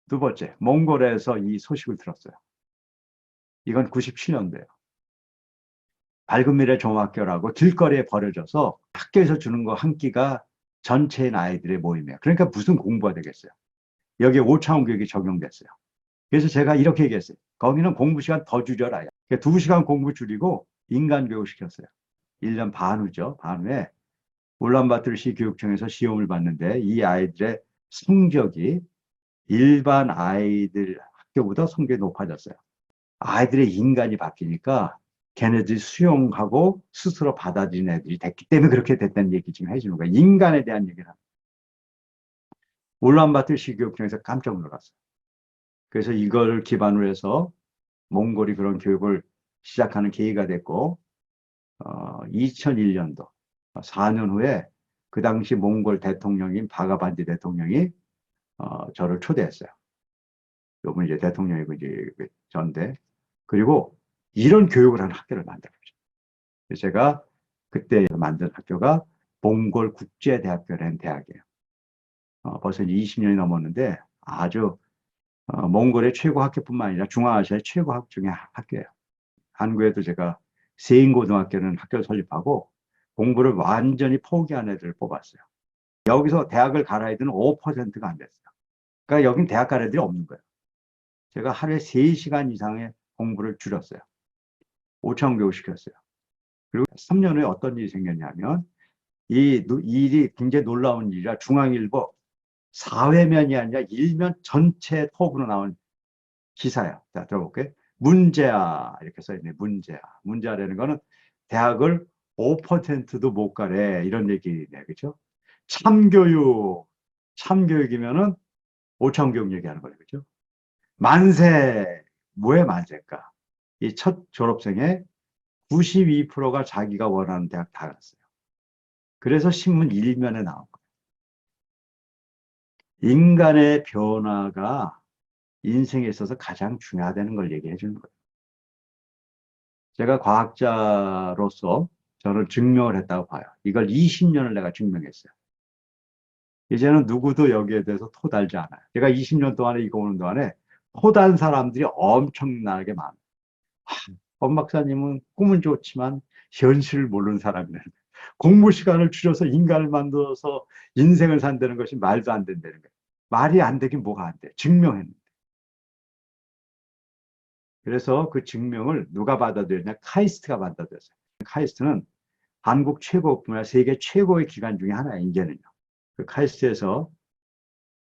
두 번째, 몽골에서 이 소식을 들었어요. 이건 97년도예요. 밝은 미래 종합학교라고 길거리에 버려져서 학교에서 주는 거 한 끼가 전체인 아이들의 모임이에요. 그러니까 무슨 공부가 되겠어요. 여기에 5차원 교육이 적용됐어요. 그래서 제가 이렇게 얘기했어요. 거기는 공부 시간 더 줄여라. 2시간 공부 줄이고 인간 교육 시켰어요. 1년 반 후죠. 반 후에 울란바토르시 교육청에서 시험을 봤는데 이 아이들의 성적이 일반 아이들 학교보다 성적이 높아졌어요. 아이들의 인간이 바뀌니까 걔네들이 수용하고 스스로 받아들인 애들이 됐기 때문에 그렇게 됐다는 얘기 지금 해주는 거예요. 인간에 대한 얘기를 합니다. 울란바토르시 교육청에서 깜짝 놀랐어요. 그래서 이걸 기반으로 해서 몽골이 그런 교육을 시작하는 계기가 됐고 2001년도 4년 후에 그 당시 몽골 대통령인 바가반디 대통령이 저를 초대했어요. 요번 이제 대통령이고 이제 전대. 그리고 이런 교육을 하는 학교를 만들었죠. 제가 그때 만든 학교가 몽골 국제대학교라는 대학이에요. 벌써 20년이 넘었는데 아주 몽골의 최고 학교뿐만 아니라 중앙아시아의 최고 학교 중에 학교예요. 한국에도 제가 세인고등학교는 학교를 설립하고 공부를 완전히 포기한 애들을 뽑았어요. 여기서 대학을 갈 아이들은 5%가 안 됐어요. 그러니까 여긴 대학 갈 애들이 없는 거예요. 제가 하루에 3시간 이상의 공부를 줄였어요. 5천 교육 시켰어요. 그리고 3년 후에 어떤 일이 생겼냐면 이 일이 굉장히 놀라운 일이라 중앙일보 사회면이 아니라 일면 전체 톱으로 나온 기사야. 자, 들어볼게요. 문제야. 이렇게 써있네. 문제야. 문제야라는 거는 대학을 5%도 못 가래. 이런 얘기네. 그죠? 참교육. 참교육이면은 오창교육 얘기하는 거예요. 그죠? 만세. 왜 만세일까? 이 첫 졸업생의 92%가 자기가 원하는 대학 다 갔어요. 그래서 신문 일면에 나온 거예요. 인간의 변화가 인생에 있어서 가장 중요하다는 걸 얘기해 주는 거예요. 제가 과학자로서 저를 증명을 했다고 봐요. 이걸 20년을 내가 증명했어요. 이제는 누구도 여기에 대해서 토달지 않아요. 제가 20년 동안에 이거 오는 동안에 토단 사람들이 엄청나게 많아요. 엄 박사님은 꿈은 좋지만 현실을 모르는 사람이라는 거예요. 공부 시간을 줄여서 인간을 만들어서 인생을 산다는 것이 말도 안 된다는 거예요. 말이 안 되긴 뭐가 안 돼. 증명했는데. 그래서 그 증명을 누가 받아들였냐? 카이스트가 받아들였어요. 카이스트는 한국 최고 분야 세계 최고의 기관 중에 하나예요. 이제는요. 그 카이스트에서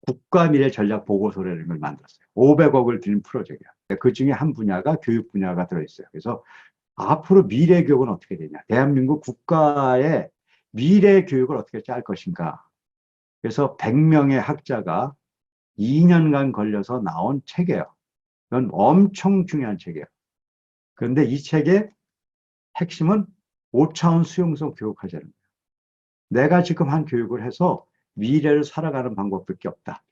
국가미래 전략 보고서라는 걸 만들었어요. 500억을 들인 프로젝트예요. 그 중에 한 분야가 교육 분야가 들어있어요. 그래서 앞으로 미래 교육은 어떻게 되냐? 대한민국 국가의 미래 교육을 어떻게 짤 것인가? 그래서 100명의 학자가 2년간 걸려서 나온 책이에요. 이건 엄청 중요한 책이에요. 그런데 이 책의 핵심은 5차원 수용성 교육하자는 거예요. 내가 지금 한 교육을 해서 미래를 살아가는 방법밖에 없다.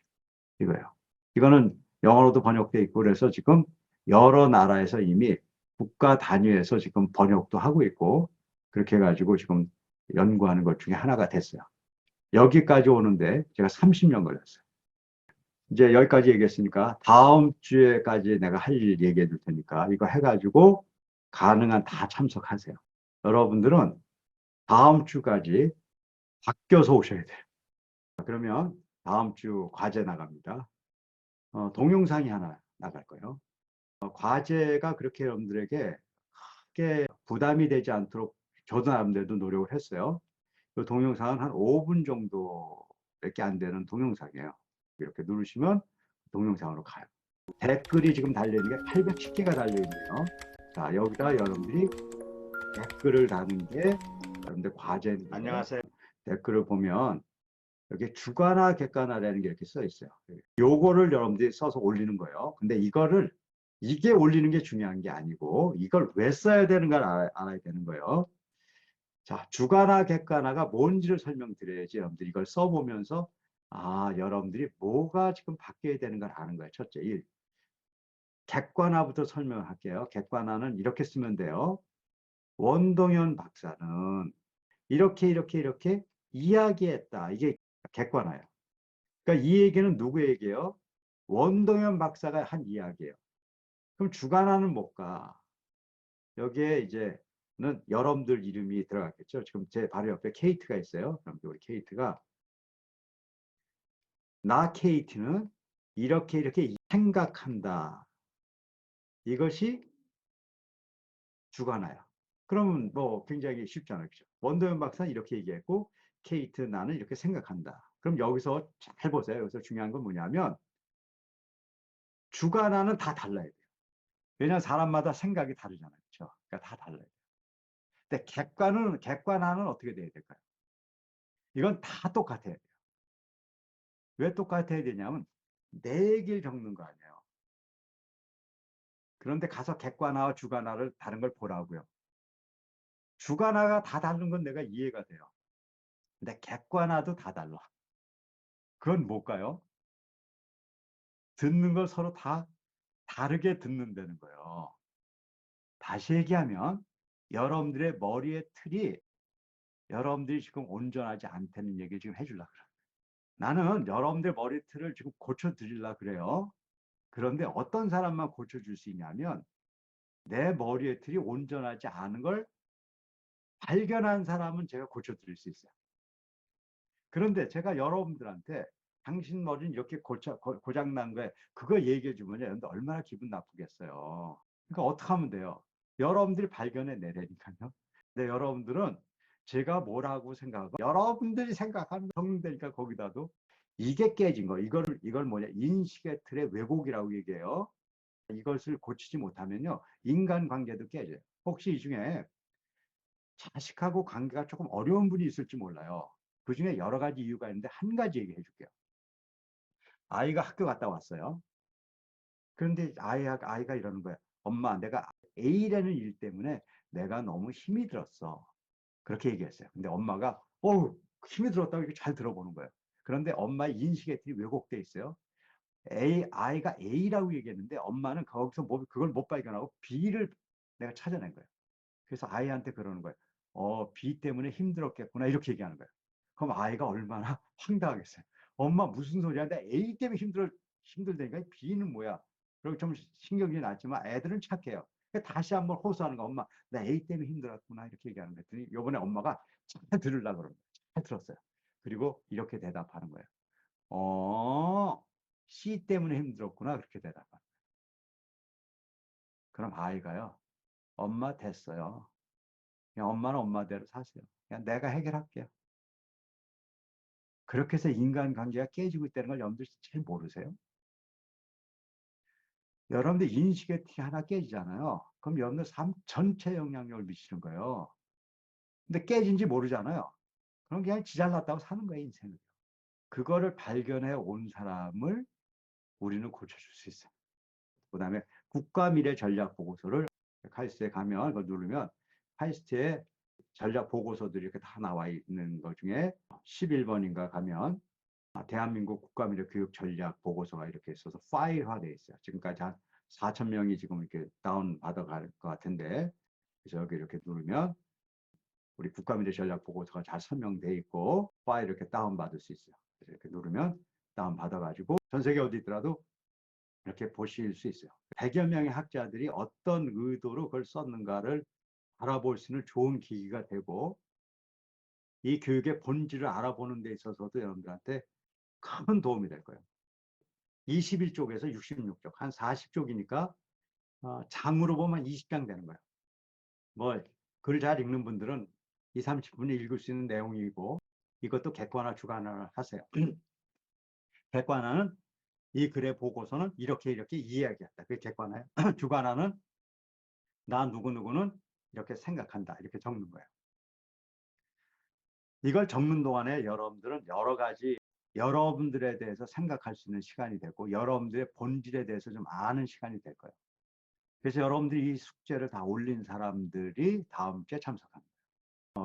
이거예요. 이거는 영어로도 번역돼 있고 그래서 지금 여러 나라에서 이미 국가 단위에서 지금 번역도 하고 있고 그렇게 해가지고 지금 연구하는 것 중에 하나가 됐어요. 여기까지 오는데 제가 30년 걸렸어요. 이제 여기까지 얘기했으니까 다음 주에까지 내가 할 일 얘기해 줄 테니까 이거 해가지고 가능한 다 참석하세요. 여러분들은 다음 주까지 바뀌어서 오셔야 돼요. 그러면 다음 주 과제 나갑니다. 동영상이 하나 나갈 거예요. 과제가 그렇게 여러분들에게 크게 부담이 되지 않도록 저도 나름대로 노력을 했어요. 그 동영상은 한 5분 정도밖에 안 되는 동영상이에요. 이렇게 누르시면 동영상으로 가요. 댓글이 지금 달려있는 게 810개가 달려있네요. 자, 여기다 여러분들이 댓글을 다는 게 여러분들 과제인데 안녕하세요. 댓글을 보면 여기 주가나 객가나라는 게 이렇게 써 있어요. 요거를 여러분들이 써서 올리는 거예요. 근데 이게 올리는 게 중요한 게 아니고 이걸 왜 써야 되는가 알아야 되는 거예요. 자, 주가나 객가나가 뭔지를 설명드려야지 여러분들이 이걸 써보면서 여러분들이 뭐가 지금 바뀌어야 되는 걸 아는 거예요. 첫째, 객관화부터 설명할게요. 객관화는 이렇게 쓰면 돼요. 원동현 박사는 이렇게 이야기했다. 이게 객관화예요. 그러니까 이 얘기는 누구 얘기예요? 원동현 박사가 한 이야기예요. 그럼 주관하는 뭘까? 여기에 이제는 여러분들 이름이 들어갔겠죠. 지금 제 바로 옆에 케이트가 있어요. 그럼 우리 케이트가 나 케이트는 이렇게 생각한다. 이것이 주관하야. 그러면 뭐 굉장히 쉽잖아요. 그렇죠? 원동현 박사는 이렇게 얘기했고 케이트 나는 이렇게 생각한다. 그럼 여기서 잘 보세요. 여기서 중요한 건 뭐냐면 주관하는 다 달라야 돼요. 왜냐하면 사람마다 생각이 다르잖아요. 그렇죠? 그러니까 다 달라요. 근데 객관화는 어떻게 돼야 될까요? 이건 다 똑같아야 돼요. 왜 똑같아야 되냐면 내 얘기를 적는 거 아니에요. 그런데 가서 객관화와 주관화를 다른 걸 보라고요. 주관화가 다 다른 건 내가 이해가 돼요. 근데 객관화도 다 달라. 그건 뭘까요? 듣는 걸 서로 다 다르게 듣는다는 거예요. 다시 얘기하면 여러분들의 머리의 틀이 여러분들이 지금 온전하지 않다는 얘기를 지금 해주려고 그래요. 나는 여러분들 머리 틀을 지금 고쳐드리려고 그래요. 그런데 어떤 사람만 고쳐줄 수 있냐면 내 머리의 틀이 온전하지 않은 걸 발견한 사람은 제가 고쳐드릴 수 있어요. 그런데 제가 여러분들한테 당신 머리는 이렇게 고장난 거에 그거 얘기해 주면 여러분들 얼마나 기분 나쁘겠어요. 그러니까 어떻게 하면 돼요? 여러분들이 발견해 내라니까요. 근데 여러분들은 제가 뭐라고 생각하고 여러분들이 생각하는 적응되니까 거기다도 이게 깨진 거. 이걸 뭐냐? 인식의 틀의 왜곡이라고 얘기해요. 이것을 고치지 못하면요. 인간관계도 깨져요. 혹시 이 중에 자식하고 관계가 조금 어려운 분이 있을지 몰라요. 그 중에 여러 가지 이유가 있는데 한 가지 얘기해 줄게요. 아이가 학교 갔다 왔어요. 그런데 아이가 이러는 거예요. 엄마, 내가 A라는 일 때문에 내가 너무 힘이 들었어. 그렇게 얘기했어요. 근데 엄마가, 어우, 힘이 들었다고 이렇게 잘 들어보는 거예요. 그런데 엄마의 인식이 왜곡돼 있어요. 아이가 A라고 얘기했는데 엄마는 거기서 그걸 못 발견하고 B를 내가 찾아낸 거예요. 그래서 아이한테 그러는 거예요. B 때문에 힘들었겠구나. 이렇게 얘기하는 거예요. 그럼 아이가 얼마나 황당하겠어요. 엄마 무슨 소리야? 나 A 때문에 힘들다니까 B는 뭐야? 그리고 좀 신경이 났지만 애들은 착해요. 다시 한번 호소하는 거. 엄마, 나 A 때문에 힘들었구나. 이렇게 얘기하는 거예요. 그랬더니 요번에 엄마가 잘 들으려고 그러는 거예요. 잘 들었어요. 그리고 이렇게 대답하는 거예요. C 때문에 힘들었구나. 그렇게 대답하는 거예요. 그럼 아이가요. 엄마 됐어요. 그냥 엄마는 엄마대로 사세요. 그냥 내가 해결할게요. 그렇게 해서 인간관계가 깨지고 있다는 걸 여러분들 잘 모르세요? 여러분들 인식의 티 하나 깨지잖아요. 그럼 여러분들 삶 전체 영향력을 미치는 거예요. 근데 깨진지 모르잖아요. 그럼 그냥 지 잘났다고 사는 거예요, 인생을. 그거를 발견해 온 사람을 우리는 고쳐줄 수 있어요. 그 다음에 국가미래 전략 보고서를 카이스트에 가면 그걸 누르면 카이스트에 전략 보고서들이 이렇게 다 나와 있는 것 중에 11번인가 가면 대한민국 국가미래 교육 전략 보고서가 이렇게 있어서 파일화되어 있어요. 지금까지 한 4천 명이 지금 이렇게 다운 받아갈 것 같은데, 그래서 여기 이렇게 누르면 우리 국가미래 전략 보고서가 잘 설명되어 있고 파일 이렇게 다운 받을 수 있어요. 그래서 이렇게 누르면 다운 받아가지고 전 세계 어디 있더라도 이렇게 보실 수 있어요. 100여 명의 학자들이 어떤 의도로 그걸 썼는가를 알아볼 수 있는 좋은 기기가 되고, 이 교육의 본질을 알아보는 데 있어서도 여러분들한테 큰 도움이 될 거예요. 21쪽에서 66쪽, 한 40쪽이니까 장으로 보면 20장 되는 거예요. 뭐, 글 잘 읽는 분들은 2, 30분에 읽을 수 있는 내용이고, 이것도 객관화, 주관화를 하세요. 객관화는 이 글의 보고서는 이렇게 이야기했다. 그게 객관화예요. 주관화는 나 누구누구는 이렇게 생각한다. 이렇게 적는 거예요. 이걸 적는 동안에 여러분들은 여러 가지 여러분들에 대해서 생각할 수 있는 시간이 되고 여러분들의 본질에 대해서 좀 아는 시간이 될 거예요. 그래서 여러분들이 이 숙제를 다 올린 사람들이 다음 주에 참석합니다.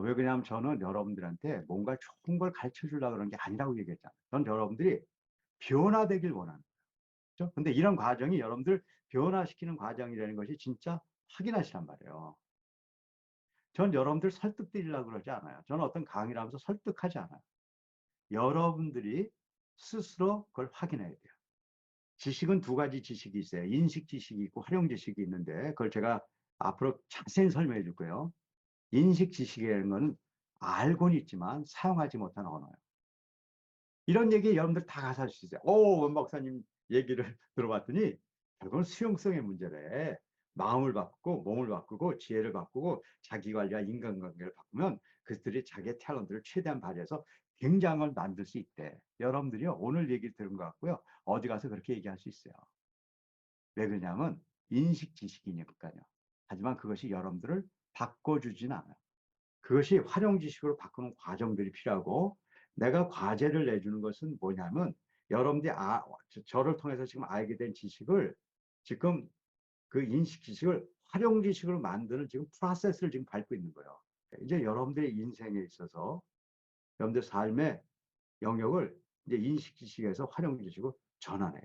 왜 그러냐면 저는 여러분들한테 뭔가 좋은 걸 가르쳐 주려고 그런 게 아니라고 얘기했잖아요. 전 여러분들이 변화되길 원하는 거죠. 근데 이런 과정이 여러분들 변화시키는 과정이라는 것이 진짜 확인하시란 말이에요. 전 여러분들 설득드리려고 그러지 않아요. 저는 어떤 강의를 하면서 설득하지 않아요. 여러분들이 스스로 그걸 확인해야 돼요. 지식은 두 가지 지식이 있어요. 인식 지식이 있고 활용 지식이 있는데 그걸 제가 앞으로 자세히 설명해 줄 거예요. 인식 지식이라는 것은 알고는 있지만 사용하지 못한 언어예요. 이런 얘기 여러분들 다 가서 할 수 있어요. 원 박사님 얘기를 들어봤더니 결국은 수용성의 문제래. 마음을 바꾸고 몸을 바꾸고 지혜를 바꾸고 자기 관리와 인간관계를 바꾸면 그들이 자기의 탤런트를 최대한 발휘해서 굉장한 걸 만들 수 있대. 여러분들이요 오늘 얘기 들은 것 같고요 어디 가서 그렇게 얘기할 수 있어요. 왜 그러냐면 인식 지식이니까요. 하지만 그것이 여러분들을 바꿔주진 않아요. 그것이 활용 지식으로 바꾸는 과정들이 필요하고 내가 과제를 내주는 것은 뭐냐면 여러분들이 저를 통해서 지금 알게 된 지식을 지금 그 인식 지식을 활용 지식으로 만드는 지금 프로세스를 지금 밟고 있는 거예요. 이제 여러분들의 인생에 있어서 여러분들 삶의 영역을 이제 인식 지식에서 활용 지식으로 전환해요.